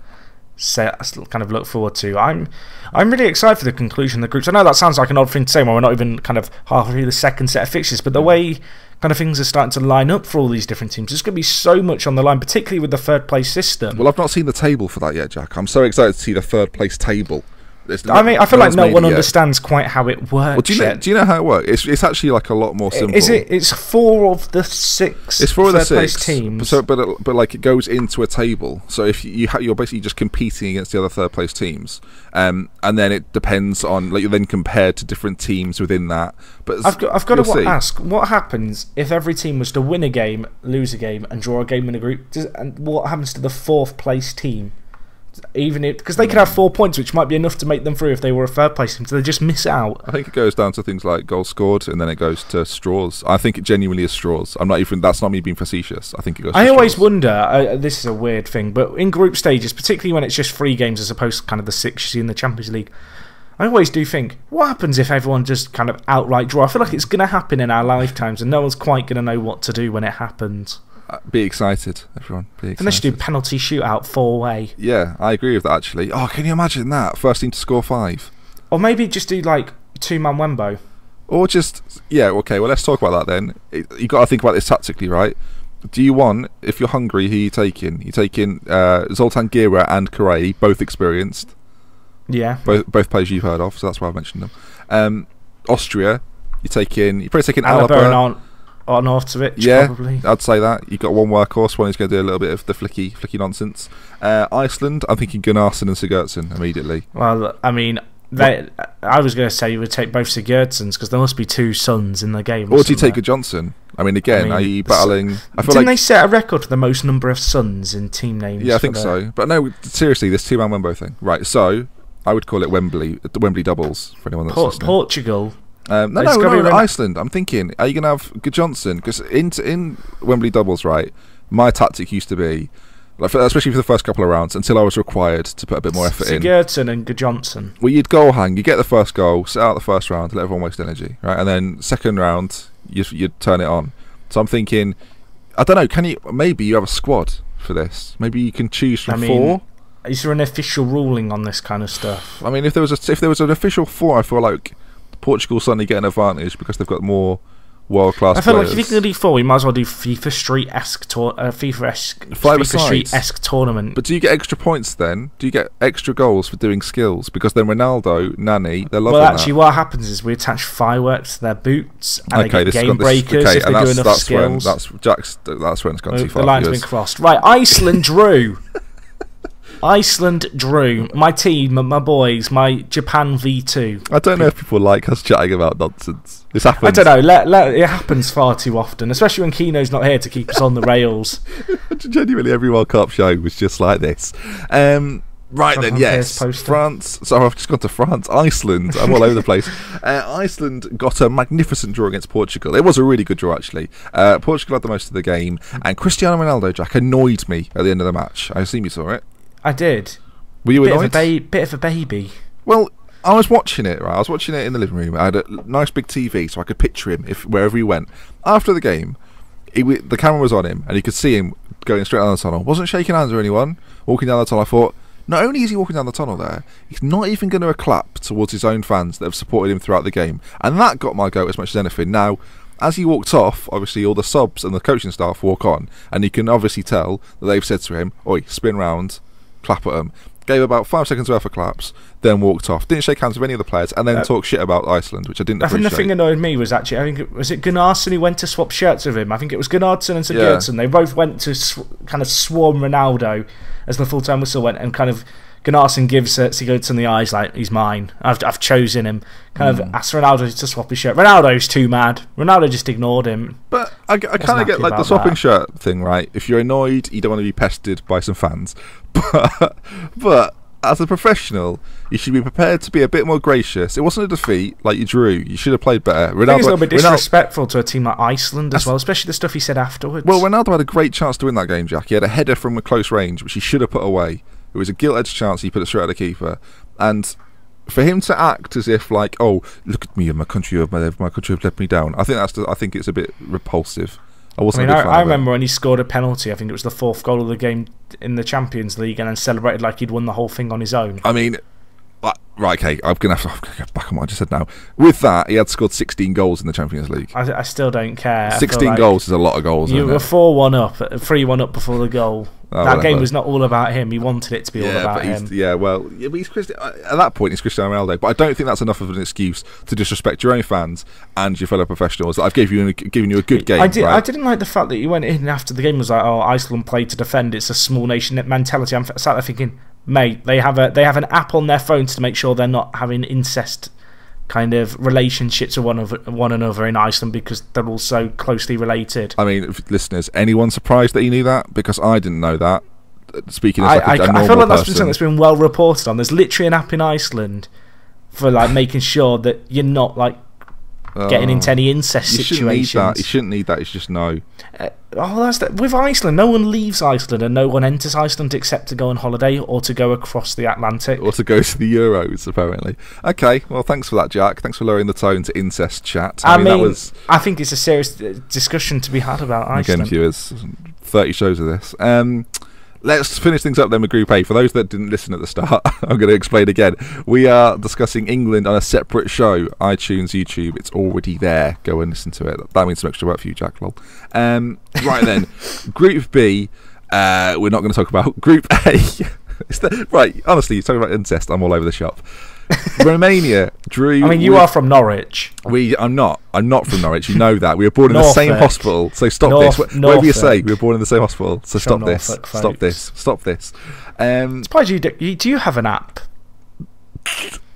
Speaker 2: kind of look forward to. I'm really excited for the conclusion of the groups. I know that sounds like an odd thing to say when we're not even kind of halfway through the second set of fixtures, but the way kind of things are starting to line up for all these different teams, there's going to be so much on the line, particularly with the third place system.
Speaker 1: Well, I've not seen the table for that yet, Jack. I'm so excited to see the third place table.
Speaker 2: I feel like no one understands quite how it works.
Speaker 1: Well, do you know how it works? It's actually like a lot more simple.
Speaker 2: Is it? It's 4 of the 6.
Speaker 1: It's 4 of the 6
Speaker 2: place teams.
Speaker 1: So, but like it goes into a table. So if you're basically just competing against the other third place teams, and then it depends on, like, you're then compared to different teams within that. But
Speaker 2: I've got to ask, what happens if every team was to win a game, lose a game, and draw a game in a group? And what happens to the 4th place team? Because they could have 4 points, which might be enough to make them through if they were a third place team, so they just miss out.
Speaker 1: I think it goes down to things like goals scored, and then it goes to straws. I think it genuinely is straws. That's not me being facetious. I think it goes to straws.
Speaker 2: I always wonder, this is a weird thing, but in group stages, particularly when it's just 3 games as opposed to kind of the 6 you see in the Champions League, I always do think, what happens if everyone just kind of outright draw? I feel like it's going to happen in our lifetimes, and no one's quite going to know what to do when it happens.
Speaker 1: Be excited, everyone. Be excited.
Speaker 2: And they should do penalty shootout 4-way.
Speaker 1: Yeah, I agree with that, actually. Oh, can you imagine that? First team to score 5.
Speaker 2: Or maybe just do like 2-man Wembo.
Speaker 1: Or just, yeah, okay, well, let's talk about that then. You've got to think about this tactically, right? Do you want, if you're hungry, who are you taking? You're taking Zoltan Gira and Correa, both experienced.
Speaker 2: Yeah.
Speaker 1: Both players you've heard of, so that's why I've mentioned them. Austria, you're probably taking
Speaker 2: Alaba on Artovich, probably.
Speaker 1: I'd say that. You've got one workhorse, one who's going to do a little bit of the flicky nonsense. Iceland, I'm thinking Gunnarsson and Sigurdsson immediately.
Speaker 2: Well, I mean, I was going to say you would take both Sigurdssons, because there must be 2 sons in the game.
Speaker 1: Or do you take a Johnson? I mean, again, are you battling...
Speaker 2: Didn't they set a record for the most number of sons in team names?
Speaker 1: Yeah, I think so. But no, seriously, this 2-man Wembo thing. Right, so I would call it Wembley doubles for anyone that's listening.
Speaker 2: Portugal...
Speaker 1: No, Iceland. I'm thinking, are you going to have Johnson? Because in Wembley doubles, right, my tactic used to be, like, especially for the first couple of rounds, until I was required to put a bit more effort in.
Speaker 2: Sigurdsson and Johnson.
Speaker 1: Well, you'd goal hang, you get the first goal, sit out the first round, let everyone waste energy, right? And then second round, you'd turn it on. So I'm thinking, I don't know, maybe you have a squad for this? Maybe you can choose from 4?
Speaker 2: Is there an official ruling on this kind of stuff?
Speaker 1: I mean, if there was an official 4, I feel like Portugal suddenly get an advantage because they've got more world-class players.
Speaker 2: I feel like if you can do 4, we might as well do FIFA Street-esque tournament.
Speaker 1: But do you get extra points then? Do you get extra goals for doing skills? Because then Ronaldo, Nani, they're loving that.
Speaker 2: Well, actually, what happens is we attach fireworks to their boots, and they get game breakers if they do enough skills.
Speaker 1: That's when it's gone too far.
Speaker 2: The line's been crossed. Right, Iceland drew. Iceland drew. My team, my boys, my Japan V2.
Speaker 1: I don't know if people like us chatting about nonsense. This happens.
Speaker 2: I don't know. It happens far too often, especially when Keeno's not here to keep us on the rails.
Speaker 1: Genuinely, every World Cup show was just like this. Right then, yes. France. So I've just gone to France. Iceland. I'm all over the place. Iceland got a magnificent draw against Portugal. It was a really good draw, actually. Portugal had the most of the game, and Cristiano Ronaldo, Jack, annoyed me at the end of the match. I assume you saw it.
Speaker 2: I did.
Speaker 1: Were you annoyed?
Speaker 2: Bit of a baby.
Speaker 1: Well, I was watching it, right? I was watching it in the living room. I had a nice big TV, so I could picture him wherever he went. After the game, the camera was on him, and you could see him going straight down the tunnel. Wasn't shaking hands with anyone. Walking down the tunnel, I thought, not only is he walking down the tunnel there, he's not even going to clap towards his own fans that have supported him throughout the game. And that got my goat as much as anything. Now, As he walked off, obviously all the subs and the coaching staff walk on, and you can obviously tell that they've said to him, "Oi, spin round, clap at him." Gave about 5 seconds worth of claps, then walked off. Didn't shake hands with any of the players, and then talk shit about Iceland, which I didn't appreciate.
Speaker 2: I think the thing that annoyed me was actually, I think was it Gunnarsson who went to swap shirts with him. I think it was Gunnarsson and Sigurdsson. They both went to kind of swarm Ronaldo as the full-time whistle went, and kind of Gunnarsson gives Sigurdsson the eyes like, he's mine. I've chosen him. Kind of asked Ronaldo to swap his shirt. Ronaldo's too mad. Ronaldo just ignored him.
Speaker 1: But I kind of get like the swapping shirt thing, right? If you're annoyed, you don't want to be pestered by some fans. But as a professional, you should be prepared to be a bit more gracious. It wasn't a defeat, like you drew. You should have played better.
Speaker 2: I think it's a little bit disrespectful to a team like Iceland as well, especially the stuff he said afterwards.
Speaker 1: Well, Ronaldo had a great chance to win that game, Jack. He had a header from a close range, which he should have put away. It was a gilt-edged chance. He put it straight at the keeper, and for him to act as if like, "Oh, look at me, and my country have let me down," I think it's a bit repulsive.
Speaker 2: I remember when he scored a penalty. I think it was the 4th goal of the game in the Champions League, and then celebrated like he'd won the whole thing on his own.
Speaker 1: I mean, right, okay, I'm gonna get back on what I just said now. With that, he had scored 16 goals in the Champions League.
Speaker 2: I still don't care.
Speaker 1: 16 goals is a lot of goals.
Speaker 2: You were 4-1 up, 3-1 up before the goal. That game was not all about him. He wanted it to be all about him.
Speaker 1: He's at that point, he's Cristiano Ronaldo. But I don't think that's enough of an excuse to disrespect your own fans and your fellow professionals. I've given you a good game.
Speaker 2: I didn't like the fact that he went in after the game and was like, "Oh, Iceland played to defend. It's a small nation mentality." I'm sat there thinking, mate, they have an app on their phones to make sure they're not having incest kind of relationships with one another in Iceland because they're all so closely related.
Speaker 1: I mean, listeners, anyone surprised that you knew that? Because I didn't know that. Speaking as
Speaker 2: I feel like that's been something that's been well reported on. There's literally an app in Iceland for like making sure that you're not like getting into any incest situations.
Speaker 1: You shouldn't need that. You should just know.
Speaker 2: That's that. With Iceland, no one leaves Iceland and no one enters Iceland except to go on holiday or to go across the Atlantic.
Speaker 1: Or to go to the Euros, apparently. Okay, well, thanks for that, Jack. Thanks for lowering the tone to incest chat. I
Speaker 2: think it's a serious discussion to be had about Iceland.
Speaker 1: Again, viewers, 30 shows of this. Let's finish things up then with Group A. For those that didn't listen at the start, I'm going to explain again. We are discussing England on a separate show. iTunes, YouTube, it's already there. Go and listen to it. That means some extra work for you, Jack, lol. Right then, Group B, we're not going to talk about. Group A. Right, honestly, you're talking about incest, I'm all over the shop. Romania drew.
Speaker 2: I mean, you are from Norwich.
Speaker 1: I'm not from Norwich. You know that. We were born in the same hospital. So stop this. Whatever you say, we were born in the same hospital. So stop this. Stop this.
Speaker 2: Surprised you do you have an app?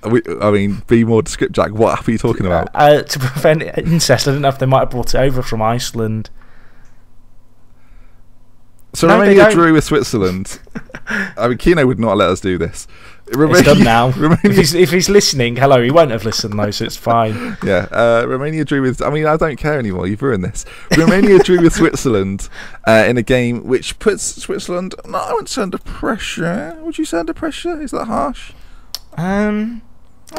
Speaker 1: I mean, be more descriptive, Jack. What app are you talking about?
Speaker 2: To prevent incest. I don't know if they might have brought it over from Iceland.
Speaker 1: So Romania drew with Switzerland. I mean, Keeno would not let us do this.
Speaker 2: It's done now. If he's listening, hello, he won't have listened though, so it's fine.
Speaker 1: Yeah, Romania drew with. I mean, I don't care anymore. You've ruined this. Romania drew with Switzerland in a game which puts Switzerland. No, I wouldn't say under pressure. Would you say under pressure? Is that harsh?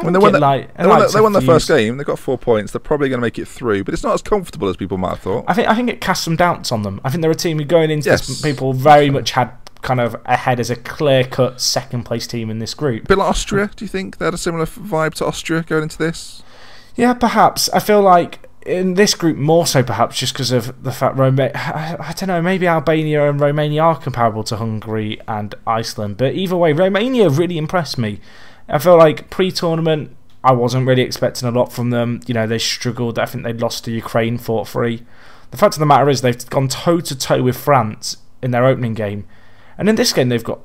Speaker 1: When they won their first game, they got 4 points. They're probably going to make it through, but it's not as comfortable as people might have thought.
Speaker 2: I think it cast some doubts on them. I think they're a team who going into this, people very much had kind of ahead as a clear-cut second-place team in this group.
Speaker 1: A bit like Austria, do you think? They had a similar vibe to Austria going into this?
Speaker 2: Yeah, perhaps. I feel like in this group more so perhaps just because of the fact I don't know, maybe Albania and Romania are comparable to Hungary and Iceland, but either way, Romania really impressed me. I feel like pre-tournament, I wasn't really expecting a lot from them. You know, they struggled. I think they'd lost to Ukraine 4-3. The fact of the matter is they've gone toe-to-toe with France in their opening game. And in this game, they've got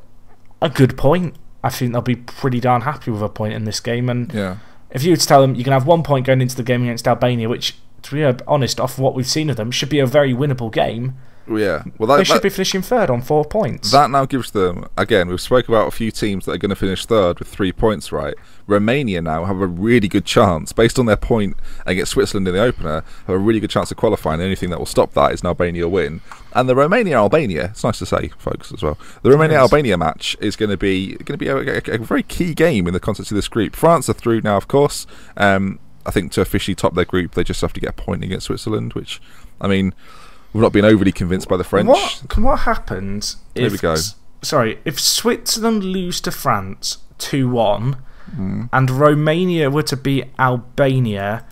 Speaker 2: a good point. I think they'll be pretty darn happy with a point in this game. And if you were to tell them you can have 1 point going into the game against Albania, which, to be honest, off what we've seen of them, should be a very winnable game.
Speaker 1: Yeah, well,
Speaker 2: they should be finishing third on 4 points.
Speaker 1: That now gives them, again, we've spoken about a few teams that are going to finish third with 3 points, right? Romania now have a really good chance, based on their point against Switzerland in the opener, have a really good chance of qualifying. The only thing that will stop that is an Albania win. And the Romania-Albania, it's nice to say, folks, as well. The Romania-Albania match is going to be a very key game in the context of this group. France are through now, of course. I think to officially top their group, they just have to get a point against Switzerland, which, I mean, we've not been overly convinced by the French.
Speaker 2: What happens if...
Speaker 1: Here we go.
Speaker 2: Sorry, if Switzerland lose to France 2-1 and Romania were to beat Albania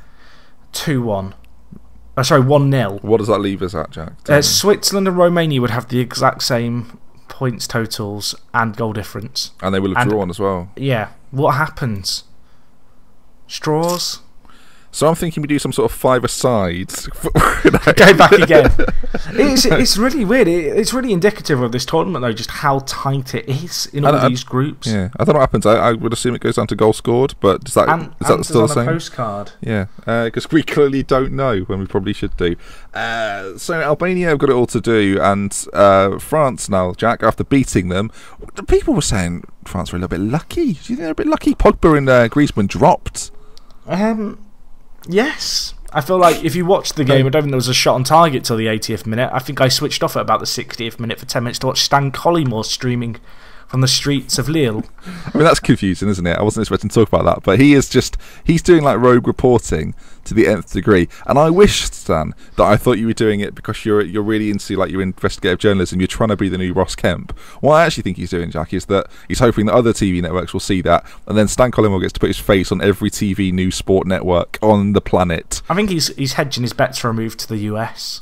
Speaker 2: 2-1? Sorry, 1-0.
Speaker 1: What does that leave us at, Jack?
Speaker 2: Switzerland and Romania would have the exact same points totals and goal difference.
Speaker 1: And they will have drawn as well.
Speaker 2: Yeah. What happens? Straws?
Speaker 1: So I'm thinking we do some sort of five-a-side.
Speaker 2: Go back again. It's really weird. It's really indicative of this tournament, though, just how tight it is in all these groups.
Speaker 1: Yeah, I don't know what happens. I would assume it goes down to goal scored, but is that still the same?
Speaker 2: Postcard.
Speaker 1: Yeah, because we clearly don't know when we probably should do. So Albania have got it all to do, and France now, Jack, after beating them, people were saying France were a little bit lucky. Do you think they're a bit lucky? Pogba and Griezmann dropped.
Speaker 2: Yes. I feel like if you watched the game, I don't think there was a shot on target till the 80th minute. I think I switched off at about the 60th minute for 10 minutes to watch Stan Collymore streaming from the streets of Lille.
Speaker 1: I mean, that's confusing, isn't it? I wasn't expecting to talk about that, but he's doing like rogue reporting to the nth degree. And I wish, Stan, that I thought you were doing it because you're really into like your investigative journalism. You're trying to be the new Ross Kemp. What I actually think he's doing, Jack, is that he's hoping that other TV networks will see that, and then Stan Collymore gets to put his face on every TV news sport network on the planet.
Speaker 2: I think he's hedging his bets for a move to the US.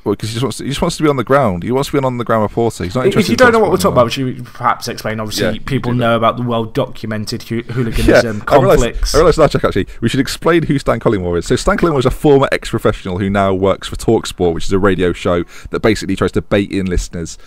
Speaker 1: Well, because he just wants to be on the ground. He wants to be an on-the-ground reporter. He's not interested.
Speaker 2: If you don't know what we're talking about, would you perhaps explain? Obviously, people know about the well-documented hooliganism conflicts.
Speaker 1: I realise that, Jack, actually. We should explain who Stan Collymore is. So Stan Collymore is a former ex-professional who now works for TalkSport, which is a radio show that basically tries to bait in listeners.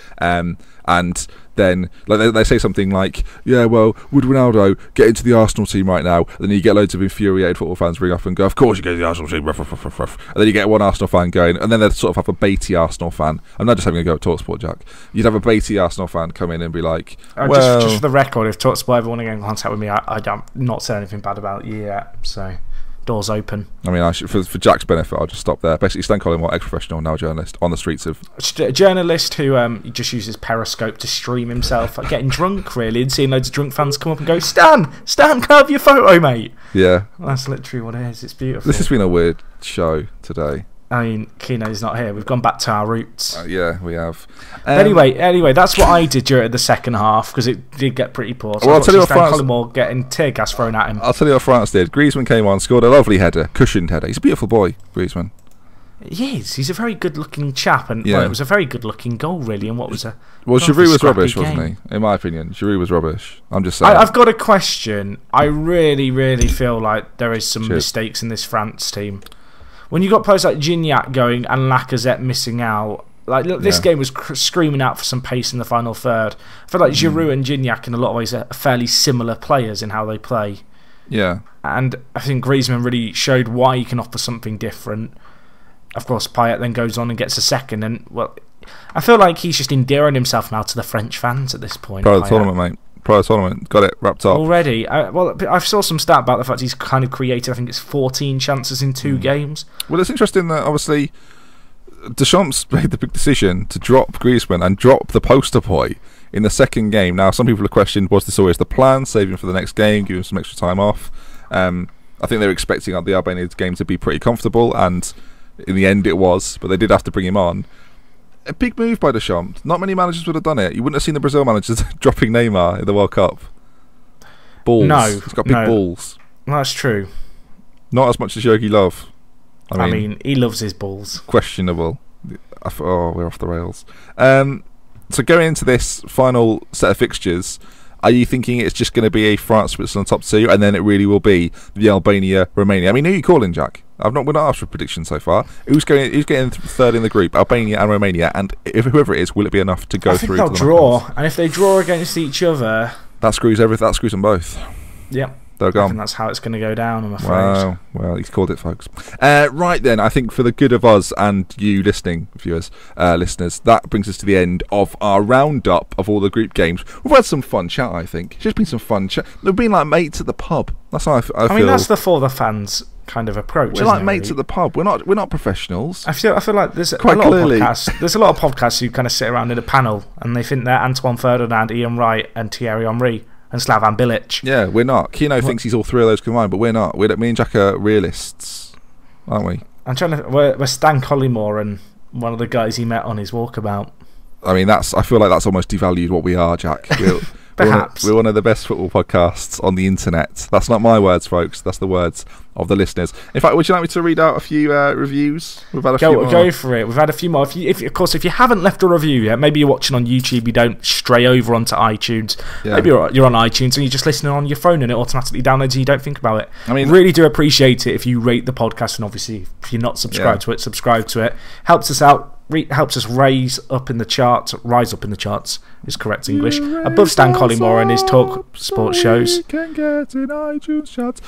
Speaker 1: And then like they say something like, yeah, well, would Ronaldo get into the Arsenal team right now? And then you get loads of infuriated football fans ring up and go, of course you go to the Arsenal team, ruff, ruff, ruff, ruff. And then you get one Arsenal fan going, and then they sort of have a baity Arsenal fan. I'm not just having a go at TalkSport, Jack. You'd have a baity Arsenal fan come in and be like, well,
Speaker 2: just for the record, if TalkSport ever want to get in contact with me, I'm not saying anything bad about you yet, so doors open.
Speaker 1: I mean, for Jack's benefit, I'll just stop there. Basically, Stan Collymore, ex-professional, now journalist, on the streets of...
Speaker 2: A journalist who just uses Periscope to stream himself, like getting drunk, really, and seeing loads of drunk fans come up and go, Stan, can I have your photo, mate?
Speaker 1: Yeah.
Speaker 2: That's literally what it is. It's beautiful.
Speaker 1: This has been a weird show today.
Speaker 2: I mean, Keeno's not here. We've gone back to our roots.
Speaker 1: Yeah, we have.
Speaker 2: Anyway, that's what I did during the second half, because it did get pretty poor. So
Speaker 1: well, I'll tell you what
Speaker 2: France... Collymore getting tear gas thrown at him.
Speaker 1: I'll tell you what France did. Griezmann came on, scored a lovely header, cushioned header. He's a beautiful boy, Griezmann.
Speaker 2: He is. He's a very good-looking chap, and it was a very good-looking goal, really. And what was a
Speaker 1: Giroud was rubbish, wasn't he? In my opinion, Giroud was rubbish. I'm just saying.
Speaker 2: I've got a question. I really, really feel like there is some mistakes in this France team. When you got players like Gignac going and Lacazette missing out, like this game was screaming out for some pace in the final third. I feel like Giroud and Gignac in a lot of ways are fairly similar players in how they play.
Speaker 1: Yeah.
Speaker 2: And I think Griezmann really showed why he can offer something different. Of course, Payet then goes on and gets a second, and well, I feel like he's just endearing himself now to the French fans at this point.
Speaker 1: Pro tournament, mate. Pro tournament, got it wrapped up
Speaker 2: already. I saw some stat about the fact he's kind of created, I think it's 14 chances in 2 games.
Speaker 1: Well, it's interesting that obviously Deschamps made the big decision to drop Griezmann and drop the poster boy in the second game. Now, some people have questioned, was this always the plan? Save him for the next game, give him some extra time off. I think they were expecting the Albania game to be pretty comfortable, and in the end it was, but they did have to bring him on. A big move by Deschamps. Not many managers would have done it. You wouldn't have seen the Brazil managers dropping Neymar in the World Cup. Balls.
Speaker 2: No.
Speaker 1: He's got big balls.
Speaker 2: That's true.
Speaker 1: Not as much as Yogi Love.
Speaker 2: I mean, he loves his balls.
Speaker 1: Questionable. We're off the rails. So going into this final set of fixtures, are you thinking it's just going to be a France-Switzerland top 2, and then it really will be the Albania-Romania? I mean, who are you calling, Jack? We're not asked for predictions so far. Who's getting third in the group? Albania and Romania, and if whoever it is, will it be enough to go through? I think
Speaker 2: they'll draw, and if they draw against each other,
Speaker 1: that screws everything. That screws them both.
Speaker 2: Yep.
Speaker 1: They're gone.
Speaker 2: I think that's how it's going to go down, I'm afraid.
Speaker 1: Wow. Well, he's called it, folks. Right then, I think for the good of us and you listeners, that brings us to the end of our roundup of all the group games. We've had some fun chat, I think. It's just been some fun chat. We've been like mates at the pub. That's how I feel.
Speaker 2: I mean, that's the for the fans kind of approach.
Speaker 1: We're like mates at the pub. We're not professionals.
Speaker 2: I feel like there's quite a lot of podcasts. There's a lot of podcasts who kind of sit around in a panel and they think they're Antoine Ferdinand, Ian Wright, and Thierry Henry. And Slavan Bilic.
Speaker 1: Yeah, we're not. Keeno thinks he's all three of those combined, but we're not. Me and Jack are realists, aren't we?
Speaker 2: I'm trying to. We're Stan Collymore and one of the guys he met on his walkabout.
Speaker 1: I mean, I feel like that's almost devalued what we are, Jack.
Speaker 2: Perhaps
Speaker 1: we're one of the best football podcasts on the internet. That's not my words, folks. That's the words of the listeners. In fact, would you like me to read out a few reviews? We've had a few more.
Speaker 2: Go for it. We've had a few more. Of course, if you haven't left a review yet, maybe you're watching on YouTube, you don't stray over onto iTunes. Yeah. Maybe you're on iTunes and you're just listening on your phone and it automatically downloads and you don't think about it. I mean, really do appreciate it if you rate the podcast, and obviously if you're not subscribed to it, subscribe to it. Helps us out. Helps us rise up in the charts is correct English, above Stan Collymore and his talk sports shows.
Speaker 1: Can get in iTunes charts.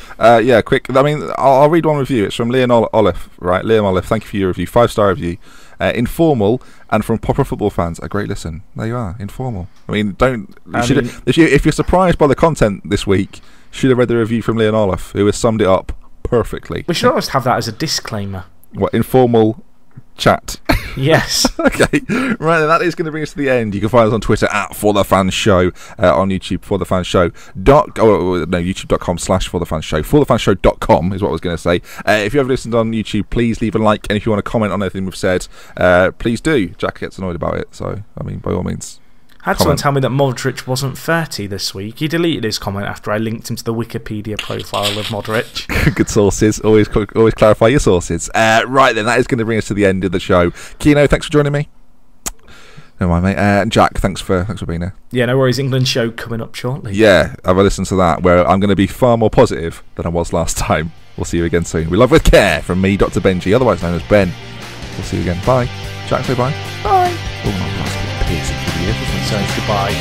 Speaker 1: Quick. I mean, I'll read one review. It's from Liam Olive. Right, Liam Olive. Thank you for your review. 5-star review. Informal and from proper football fans. A great listen. There you are. Informal. I mean, if you're surprised by the content this week, should have read the review from Liam Olive, who has summed it up perfectly.
Speaker 2: We should almost have that as a disclaimer.
Speaker 1: What, informal chat?
Speaker 2: Yes.
Speaker 1: Okay. Right, then that is going to bring us to the end. You can find us on Twitter at For The Fans Show, on YouTube For The Fans Show. YouTube.com/ForTheFansShow. ForTheFansShow.com is what I was going to say. If you ever listened on YouTube, please leave a like, and if you want to comment on anything we've said, please do. Jack gets annoyed about it, so I mean, by all means.
Speaker 2: Had someone tell me that Modric wasn't 30 this week. He deleted his comment after I linked him to the Wikipedia profile of Modric.
Speaker 1: Good sources. Always clarify your sources. Right then, that is going to bring us to the end of the show. Keeno, thanks for joining me. No mind, mate. And Jack, thanks for being here.
Speaker 2: Yeah, no worries. England show coming up shortly.
Speaker 1: Yeah, have a listen to that, where I'm going to be far more positive than I was last time. We'll see you again soon. We love with care from me, Dr. Benji, otherwise known as Ben. We'll see you again. Bye. Jack, say bye.
Speaker 2: Bye.
Speaker 1: Oh, no, that's a bit piercing for the ear, doesn't it?
Speaker 2: Says goodbye.